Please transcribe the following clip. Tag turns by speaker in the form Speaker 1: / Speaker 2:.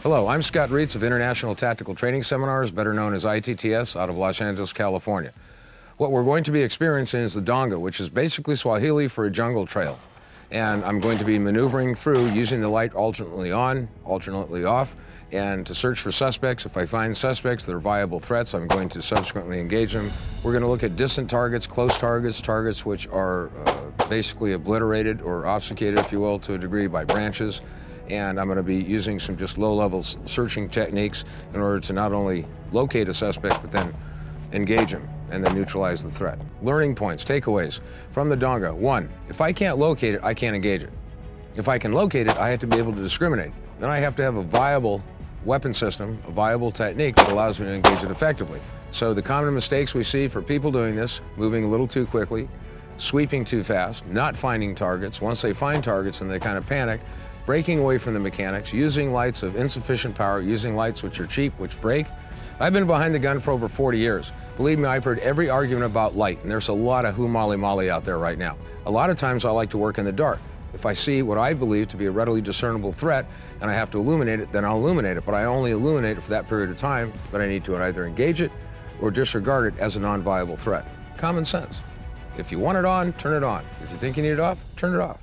Speaker 1: Hello, I'm Scott Reitz of International Tactical Training Seminars, better known as ITTS, out of Los Angeles, California. What we're going to be experiencing is the donga, which is basically Swahili for a jungle trail. And I'm going to be maneuvering through using the light alternately on, alternately off, and to search for suspects. If I find suspects that are viable threats, I'm going to subsequently engage them. We're going to look at distant targets, close targets, targets which are basically obliterated or obfuscated, if you will, to a degree by branches. And I'm going to be using some just low-level searching techniques in order to not only locate a suspect, but then engage him and then neutralize the threat. Learning points, takeaways from the donga. 1, if I can't locate it, I can't engage it. If I can locate it, I have to be able to discriminate. Then I have to have a viable weapon system, a viable technique that allows me to engage it effectively. So the common mistakes we see for people doing this, moving a little too quickly, sweeping too fast, not finding targets. Once they find targets and they kind of panic, breaking away from the mechanics, using lights of insufficient power, using lights which are cheap, which break. I've been behind the gun for over 40 years. Believe me, I've heard every argument about light, and there's a lot of molly out there right now. A lot of times I like to work in the dark. If I see what I believe to be a readily discernible threat and I have to illuminate it, then I'll illuminate it, but I only illuminate it for that period of time that I need to either engage it or disregard it as a non-viable threat. Common sense. If you want it on, turn it on. If you think you need it off, turn it off.